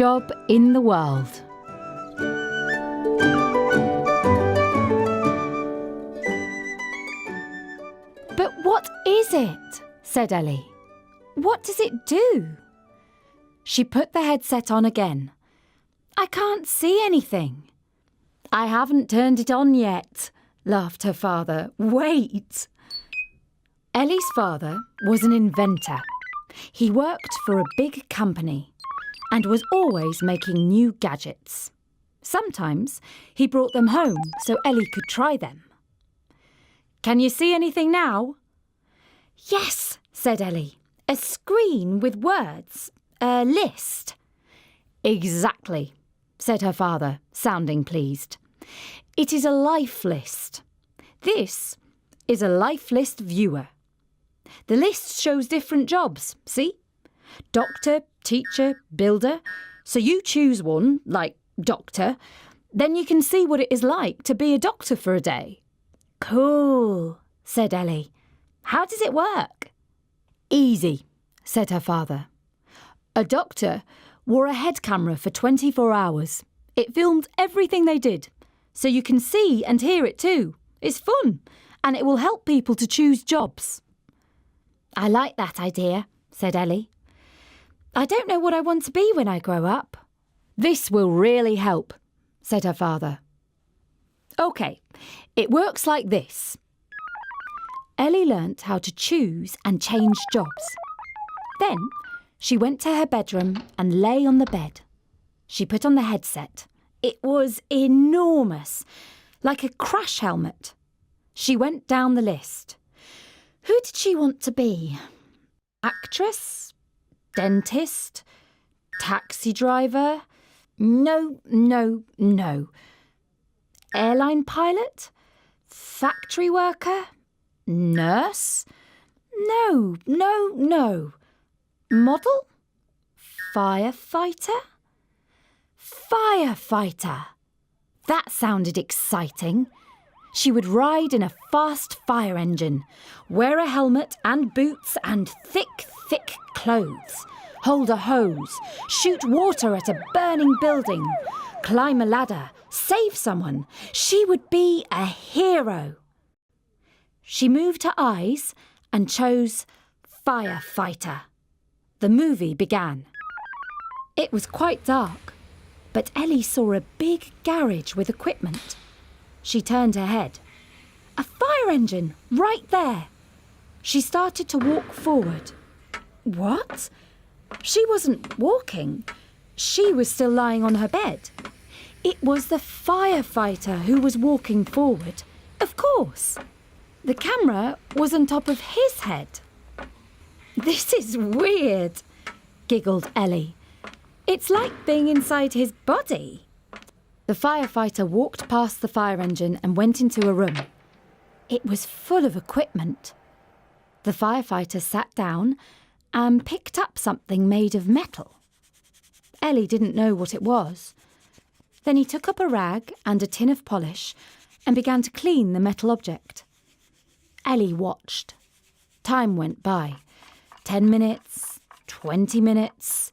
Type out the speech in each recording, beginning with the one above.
job in the world. But what is it? Said Elli. What does it do? She put the headset on again. I can't see anything. I haven't turned it on yet, laughed her father. Wait. Elli's father was an inventor. He worked for a big company and was always making new gadgets. Sometimes he brought them home so Elli could try them. Can you see anything now? Yes, said Elli. A screen with words. A list. Exactly, said her father, sounding pleased. It is a life list. This is a life list viewer. The list shows different jobs, see? Doctor, teacher, builder. So you choose one, like doctor, then you can see what it is like to be a doctor for a day. Cool, said Elli. How does it work? Easy, said her father. A doctor wore a head camera for 24 hours. It filmed everything they did, so you can see and hear it too. It's fun, and it will help people to choose jobs. I like that idea, said Elli. I don't know what I want to be when I grow up. This will really help, said her father. OK, it works like this. Elli learnt how to choose and change jobs. Then she went to her bedroom and lay on the bed. She put on the headset. It was enormous, like a crash helmet. She went down the list. Who did she want to be? Actress? Dentist? Taxi driver? No. Airline pilot? Factory worker? Nurse? No. Model? Firefighter? Firefighter! That sounded exciting. She would ride in a fast fire engine, wear a helmet and boots and thick clothes, hold a hose, shoot water at a burning building, climb a ladder, save someone. She would be a hero. She moved her eyes and chose Firefighter. The movie began. It was quite dark, but Elli saw a big garage with equipment. She turned her head. A fire engine, right there. She started to walk forward. What? She wasn't walking. She was still lying on her bed. It was the firefighter who was walking forward. Of course. The camera was on top of his head. This is weird, giggled Elli. It's like being inside his body. The firefighter walked past the fire engine and went into a room. It was full of equipment. The firefighter sat down and picked up something made of metal. Elli didn't know what it was. Then he took up a rag and a tin of polish and began to clean the metal object. Elli watched. Time went by. 10 minutes, 20 minutes.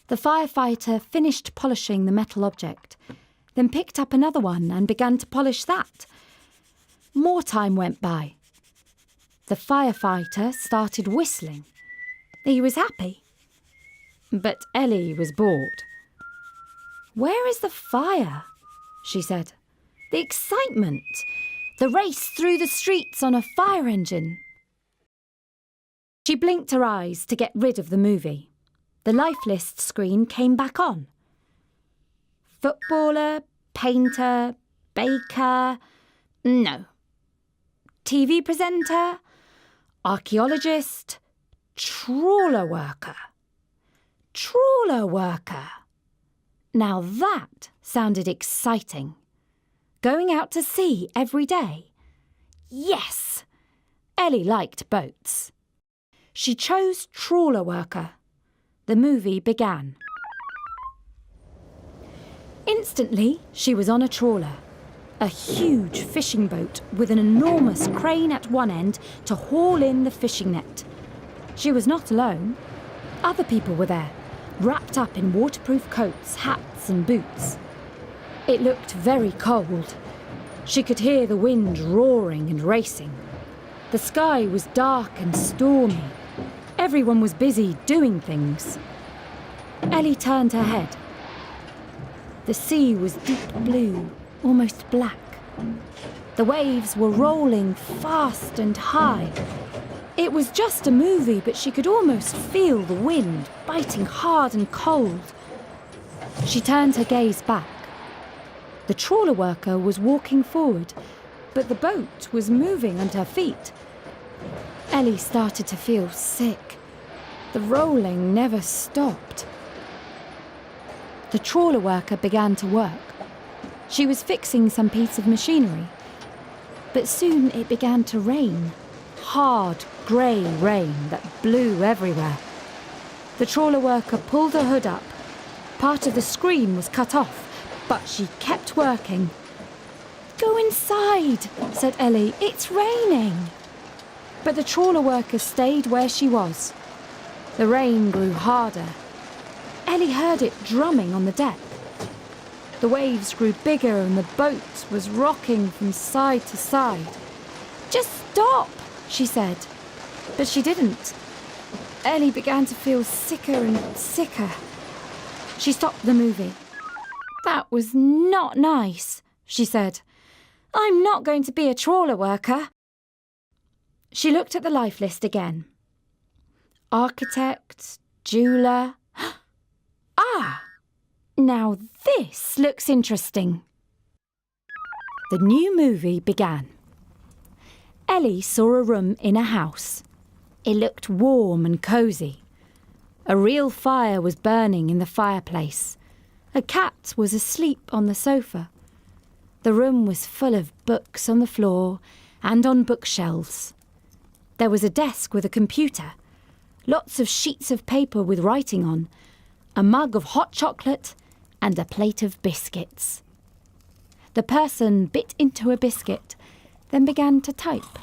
The firefighter finished polishing the metal object, then picked up another one and began to polish that. More time went by. The firefighter started whistling. He was happy. But Elli was bored. Where is the fire? She said. The excitement. The race through the streets on a fire engine. She blinked her eyes to get rid of the movie. The life list screen came back on. Footballer, painter, baker. No. TV presenter, archaeologist, trawler worker. Trawler worker. Now that sounded exciting. Going out to sea every day. Yes! Elli liked boats. She chose trawler worker. The movie began. Instantly, she was on a trawler. A huge fishing boat with an enormous crane at one end to haul in the fishing net. She was not alone. Other people were there. wrapped up in waterproof coats, hats and boots. It looked very cold. She could hear the wind roaring and racing. The sky was dark and stormy. Everyone was busy doing things. Elli turned her head. The sea was deep blue, almost black. The waves were rolling fast and high. It was just a movie, but she could almost feel the wind biting hard and cold. She turned her gaze back. The trawler worker was walking forward, but the boat was moving under her feet. Elli started to feel sick. The rolling never stopped. The trawler worker began to work. She was fixing some piece of machinery. But soon it began to rain. Hard, grey rain that blew everywhere. The trawler worker pulled her hood up. Part of the screen was cut off, but she kept working. "Go inside," said Elli. "It's raining." But the trawler worker stayed where she was. The rain grew harder. Elli heard it drumming on the deck. The waves grew bigger and the boat was rocking from side to side. "Just stop," she said. But she didn't. Elli began to feel sicker and sicker. She stopped the movie. "That was not nice," she said. "I'm not going to be a trawler worker." She looked at the life list again. Architect, jeweller. Ah! Now this looks interesting. The new movie began. Elli saw a room in a house. It looked warm and cosy. A real fire was burning in the fireplace. A cat was asleep on the sofa. The room was full of books on the floor and on bookshelves. There was a desk with a computer, lots of sheets of paper with writing on, a mug of hot chocolate and a plate of biscuits. The person bit into a biscuit, then began to type.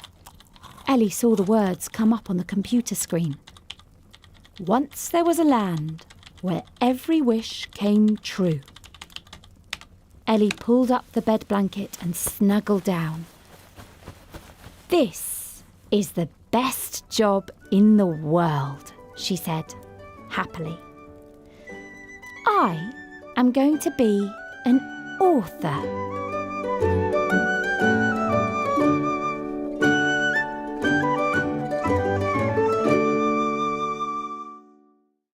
Elli saw the words come up on the computer screen. Once there was a land where every wish came true. Elli pulled up the bed blanket and snuggled down. "This is the best job in the world," she said, happily. "I am going to be an author."